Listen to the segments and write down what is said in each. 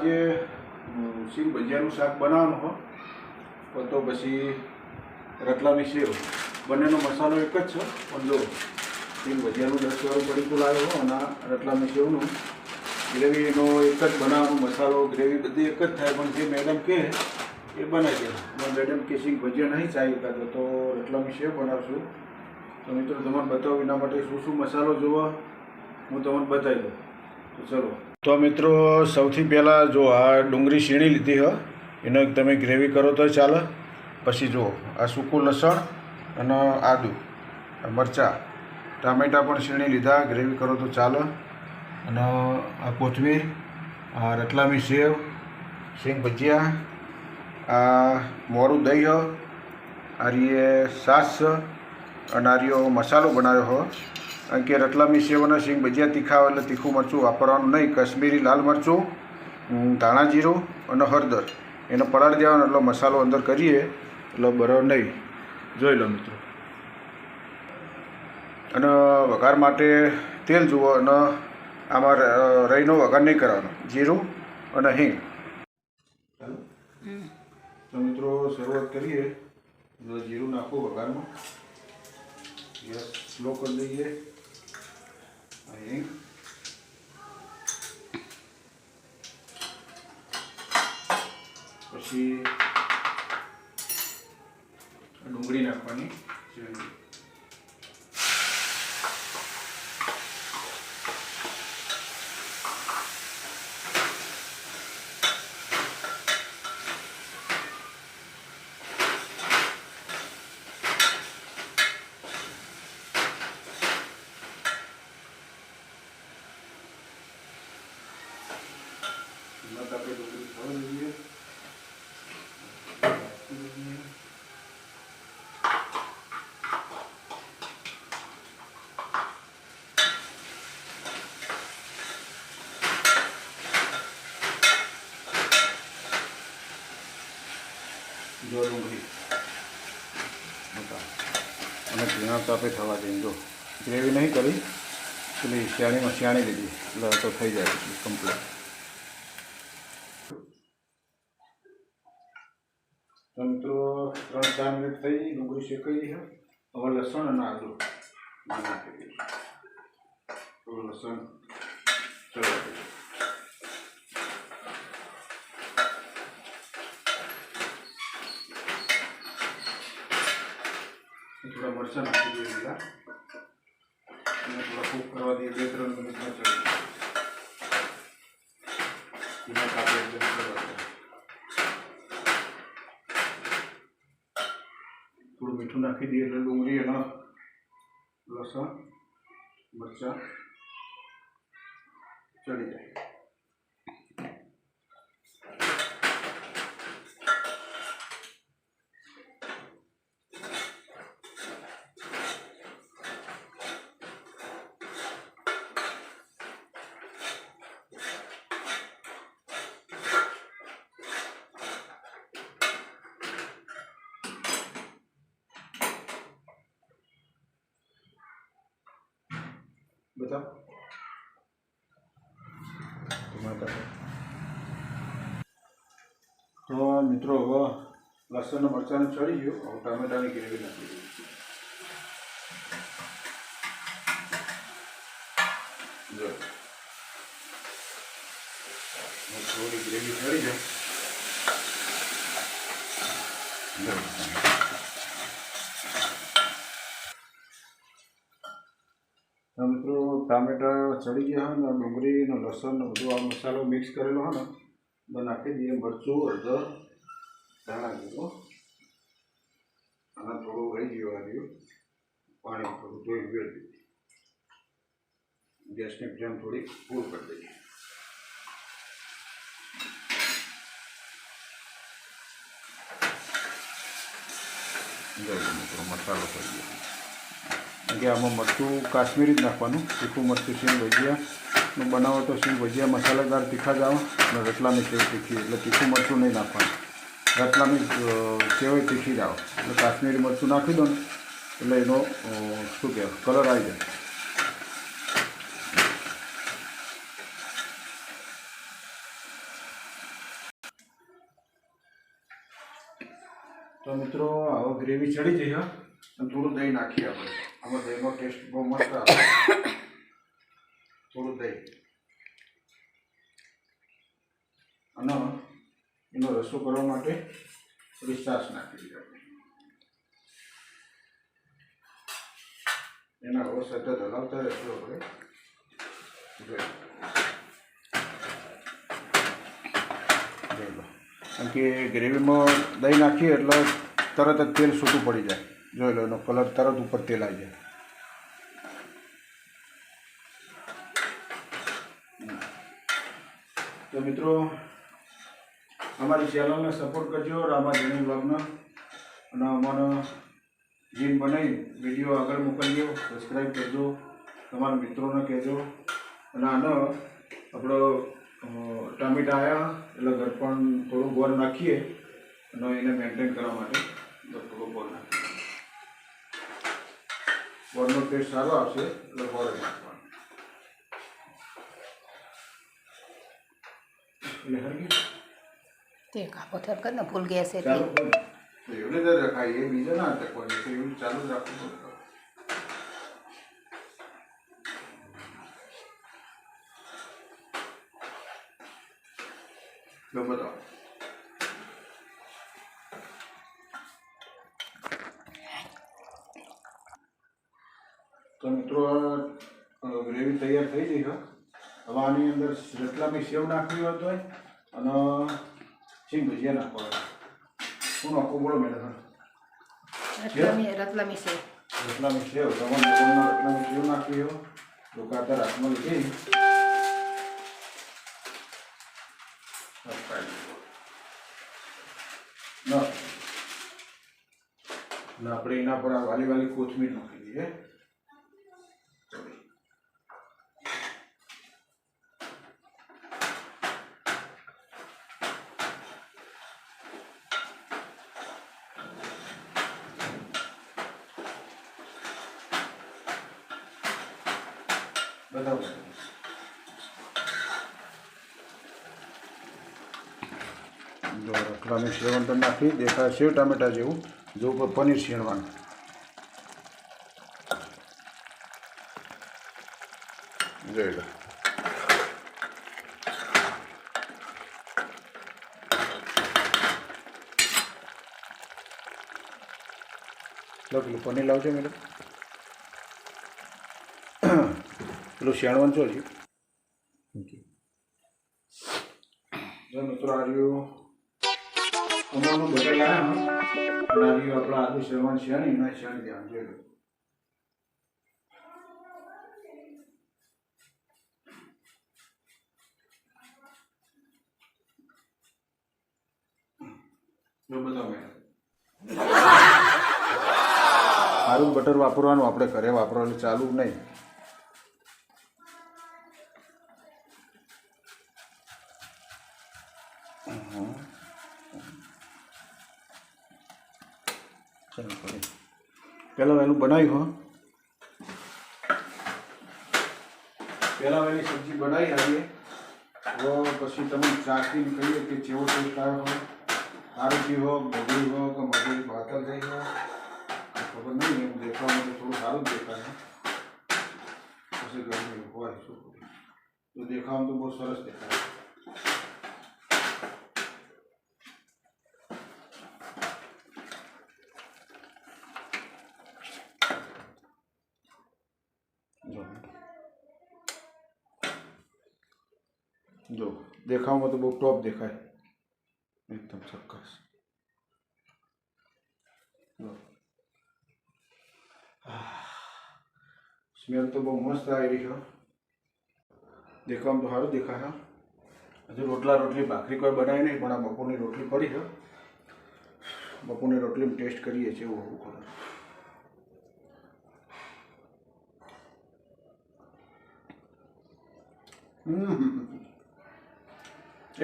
આજે સિંગ ભજીયાનું શાક બનાવવાનું હોય તો પછી રતલામી સેવ બંનેનો મસાલો એક જ છે, પણ જો સિંગ ભજીયાનું 10 વાળું પડીકું લાવ્યો હો અને રતલામી સેવનું ગ્રેવીનો એક જ બનાવવાનો મસાલો ગ્રેવી બધી એક જ થાય, પણ જે મેડમ કહે એ બનાવી દે. મેડમ કે સિંગ ભજીયા નહીં ચાહી કાઢો તો રતલામી સેવ બનાવશું. તો મિત્રો તમને બતાવું એના માટે શું શું મસાલો જોવો હું તમને બતાવી દઉં. તો ચલો. તો મિત્રો સૌથી પહેલાં જો આ ડુંગળી સીણી લીધી હોય એનો તમે ગ્રેવી કરો તો ચાલે. પછી જો આ સૂકું લસણ અને આદું, મરચાં, ટામેટાં પણ સીણી લીધા, ગ્રેવી કરો તો ચાલે. અને આ કોથમીર, આ રતલામી સેવ, સિંગ ભજીયા, આ મોરું દહીં, આ રીએ છાશ અને આ રહ્યો મસાલો બનાવ્યો હોય. કારણ કે રતલામી સેવ અને સિંગ ભજીયા તીખા હોય એટલે તીખું મરચું વાપરવાનું નહીં. કાશ્મીરી લાલ મરચું, ધાણા જીરું અને હળદર એને પલાળી દેવાનો એટલે મસાલો અંદર કરીએ એટલે બરાબર નહીં. જોઈ લો મિત્રો. અને વઘાર માટે તેલ જુઓ અને આમાં રઈનો વઘાર નહીં કરવાનો, જીરું અને હિંગ. ચાલો તો મિત્રો શરૂઆત કરીએ. જીરું નાખવું વઘારમાં, ગેસ સ્લો કરી દઈએ. હિંગ, પછી ડુંગળી નાખવાની. આપણે ડુંગળી થવા દઈએ. જો ડુંગળી અને ઝીણા તાપે થવા દઈએ. જો ગ્રેવી નહીં કરી, પેલી શિયાળીમાં શિયાળી લીધી એટલે તો થઈ જાય કમ્પ્લીટ. તો મિત્રો 3-4 મિનિટ થઈ, ડુંગળી શેકાઈ છે. હવે લસણ અને આદું નાખી દઈએ. થોડું લસણ ચડવા દઈએ. થોડા મરચાં નાખી દઈએ લીલા અને થોડા કૂક કરવા દઈએ. 2-3 મિનિટમાં ચડી એમાં કાપી એકદમ કરવા દઈએ. થોડું મીઠું નાખી દઈએ એટલે ડુંગળી અને લસણ મરચાં ચડી જાય. બતાવ તો મિત્રો હવે લસણ મરચાંને ચડી ગયું. હવે ટામેટાની ગ્રેવી નાખી દઈએ. જો થોડી ગ્રેવી ચડી જાય. મિત્રો ટામેટા ચડી ગયા હોય ને ડુંગળી ને લસણ ને બધું આ મસાલો મિક્સ કરેલો હોય ને તો નાખી દઈએ. મરચું, હળદર, ધાણા જીરું અને થોડું રહી ગયું આવ્યું પાણી થોડું ધોઈ વેળ દઈએ. ગેસની ફ્લેમ થોડી ફૂલ કરી દઈએ. મિત્રો મસાલો કરી દઈએ. કે આમાં મરચું કાશ્મીરી જ નાખવાનું. તીખું મરચું સિંગ ભજીયાનું બનાવો તો સિંગ ભજીયા મસાલેદાર તીખા જ આવે અને રતલામી સેવ તીખી એટલે તીખું મરચું નહીં નાખવાનું. રતલામી સેવ તીખી જ આવે એટલે કાશ્મીરી મરચું નાખી દો ને એટલે એનો શું કહેવાય કલર આવી જાય. તો મિત્રો હવે ગ્રેવી ચડી જઈ અને થોડું દહીં નાખીએ આપણે. આમાં દહીંનો ટેસ્ટ બહુ મસ્ત આવે. થોડું દહીં અને એનો રસો કરવા માટે થોડી છાશ નાખી દીધી આપણે. એના હવે સતત હલાવતા રહેશું આપણે. કારણ કે ગ્રેવીમાં દહીં નાખીએ એટલે તરત જ તેલ છૂટું પડી જાય. જોઈ લો, એનો કલર તરત ઉપર તેલ આવી જાય. તો મિત્રો અમારી ચેનલને સપોર્ટ કરજો, રામા જૈન બ્લોગને, અને અમારો જીમ બનાવી વિડીયો આગળ મોકલજો. સબસ્ક્રાઈબ કરજો, તમારા મિત્રોને કહેજો. અને આનો આપણો ટામેટા આવ્યા એટલે ઘર પણ થોડું ગોળ નાખીએ અને એને મેન્ટેન કરવા માટે થોડું ગોળ નાખીએ. ગોળનો ટેસ્ટ સારો આવશે એટલે ગોળ નાખવાનું. એટલે હરગી તે કાપો થર કરીને ભૂલ ગયા છે ચાલુ એવડે જ રખાય, એ બીજા ના હતા કોઈ, એવું ચાલુ જ રાખવું પડે. બતાવો. તો મિત્રો ગ્રેવી તૈયાર થઈ ગઈ છે. હવે આની અંદર રતલામી સેવ નાખવી હોય તો અને સિંગ ભજીયા નાખવા હોય. શું નાખવું બોલો મેડમ? રતલામી છે. રતલામી સેવ, તમારે રતલામી સેવ નાખવી હોય તો કાતર હાથમાં લીધી આપણે એના પર આ વાલી વાલી કોથમીર નાખી દઈએ. બતાવો. જો રતલામી સેવ અંદર નાખી દેખાય સેવ ટામેટા જેવું, જો ઉપર પનીર છીણવાનું. જોઈ લો. પેલું પનીર લાવજો મેડમ. પેલું શેણવાનું છો હજી. જો મિત્રો આ રહ્યું અમારું બધા લાયા અને આ રહ્યું આપણા આદુ શેરવાન શેણી એના શેણી ધ્યાન જોઈ લો. બતાવો મેડમ. સારું બટર વાપરવાનું, આપણે ઘરે વાપરવાનું ચાલુ નહીં. પહેલાં વહેલું બનાવ્યું. પહેલાં વહેલી સબ્જી બનાવી આવીએ તો પછી તમે ચાખીને કહીએ કે જેવો ટેસ્ટ આવ્યો હોય, સારું થયું હો, બગડી હો કે મગજ બાતલ થઈ હોય, ખબર નહીં. એમ દેખાવામાં તો થોડું સારું જ દેખાય. પછી ગરમી હોય શું તો દેખાવામાં તો બહુ સરસ દેખાય. જો દેખાવમાં તો બહુ ટોપ દેખાય, એકદમ ચોક્કસ. સ્મેલ તો બહુ મસ્ત આવી રહી છે. દેખાવમાં તો સારું દેખાય. હજુ રોટલી ભાખરી કોઈ બનાવી નહીં, પણ આ બપોરની રોટલી પડી છે. બપોરની રોટલીમાં ટેસ્ટ કરીએ છીએ એવું ખબર.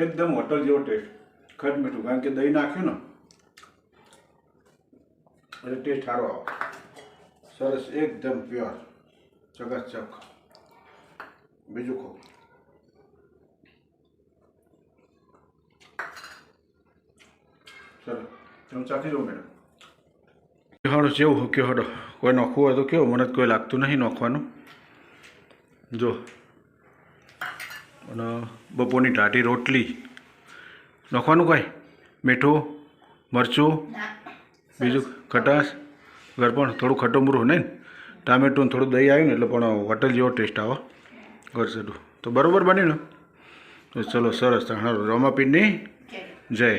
એકદમ હોટલ જેવો ટેસ્ટ, ખટ મીઠું. કારણ કે દહીં નાખ્યું ને એટલે ટેસ્ટ સારો આવે. સરસ, એકદમ પ્યોર, ચકાચક. બીજું ખો. સરસ, તમે ચાખી લો મેડમ. હડો જેવું હો કયો હડો કોઈ નોખવું હોય તો કેવો મને જ કોઈ લાગતું નહીં નોખવાનું જો અને બપોરની ટાઢી રોટલી નોખવાનું કોઈ મીઠું મરચું બીજું ખટાશ ગરપણ થોડું ખટું મૂરું નહીં ટામેટું થોડું દહીં આવ્યું ને એટલે પણ હોટલ જેવો ટેસ્ટ આવે ગરસડું તો બરાબર બન્યું ને તો ચલો સરસ રમાપીરની જય